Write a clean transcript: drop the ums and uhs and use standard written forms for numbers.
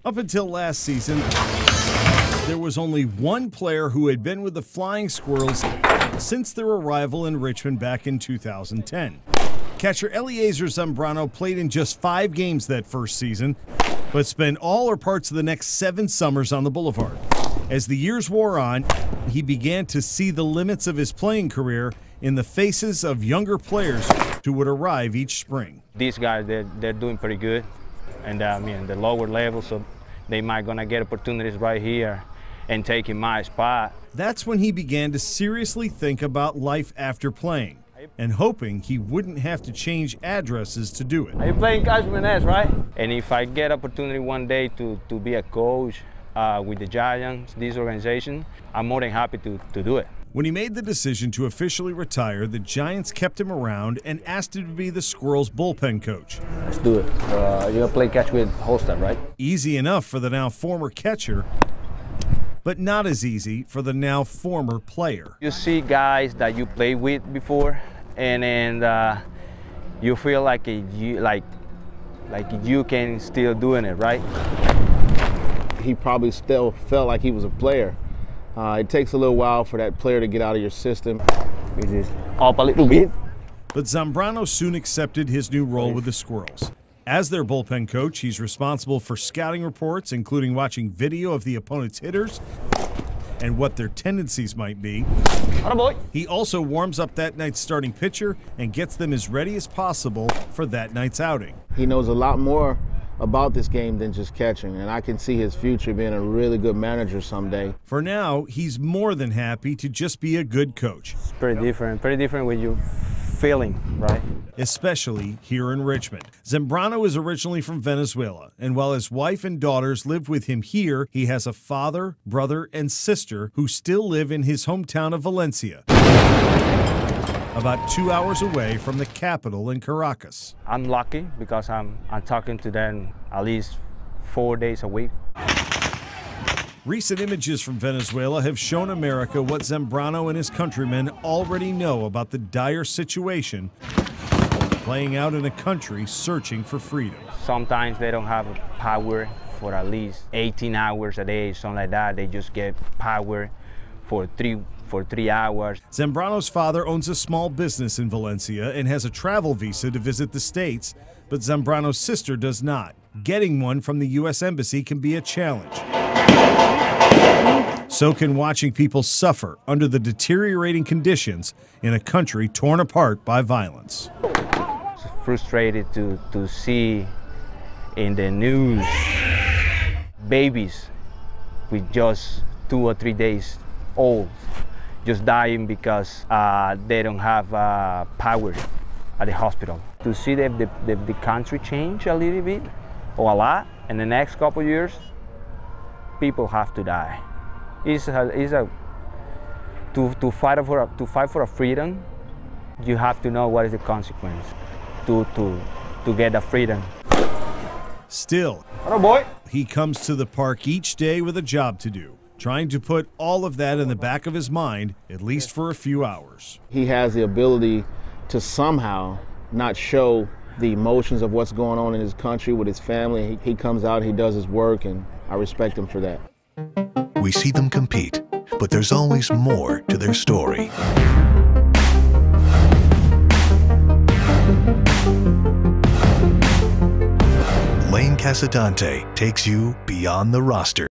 Up until last season, there was only one player who had been with the Flying Squirrels since their arrival in Richmond back in 2010. Catcher Eliezer Zambrano played in just 5 games that first season, but spent all or parts of the next 7 summers on the Boulevard. As the years wore on, he began to see the limits of his playing career in the faces of younger players who would arrive each spring. These guys, they're doing pretty good, and the lower level, so they might gonna get opportunities right here and taking my spot. That's when he began to seriously think about life after playing, and hoping he wouldn't have to change addresses to do it. Are you playing Cashman S, right? And if I get opportunity one day to be a coach with the Giants, this organization, I'm more than happy to do it. When he made the decision to officially retire, the Giants kept him around and asked him to be the Squirrels' bullpen coach. Let's do it. You're gonna play catch with Holstein, right? Easy enough for the now former catcher, but not as easy for the now former player. You see guys that you played with before, and you feel like you can still doing it, right? He probably still felt like he was a player. It takes a little while for that player to get out of your system. We just up a little bit. But Zambrano soon accepted his new role with the Squirrels. As their bullpen coach, he's responsible for scouting reports, including watching video of the opponent's hitters and what their tendencies might be. He also warms up that night's starting pitcher and gets them as ready as possible for that night's outing. He knows a lot more about this game than just catching, and I can see his future being a really good manager someday. For now, he's more than happy to just be a good coach. It's pretty different when you're feeling, right? Especially here in Richmond. Zambrano is originally from Venezuela, and while his wife and daughters live with him here, he has a father, brother, and sister who still live in his hometown of Valencia, about 2 hours away from the capital in Caracas. I'm lucky because I'm talking to them at least 4 days a week. Recent images from Venezuela have shown America what Zambrano and his countrymen already know about the dire situation playing out in a country searching for freedom. Sometimes they don't have power for at least 18 hours a day, something like that. They just get power for three hours. Zambrano's father owns a small business in Valencia and has a travel visa to visit the States, but Zambrano's sister does not. Getting one from the U.S. Embassy can be a challenge. So can watching people suffer under the deteriorating conditions in a country torn apart by violence. It's frustrated to see in the news babies with just 2 or 3 days old just dying because they don't have power at the hospital. To see the country change a little bit or a lot in the next couple of years, people have to die. To fight for a freedom, you have to know what is the consequence to get the freedom. Still, he comes to the park each day with a job to do, trying to put all of that in the back of his mind, at least for a few hours. He has the ability to somehow not show the emotions of what's going on in his country with his family. He comes out, he does his work, and I respect him for that. We see them compete, but there's always more to their story. Lane Casadante takes you beyond the roster.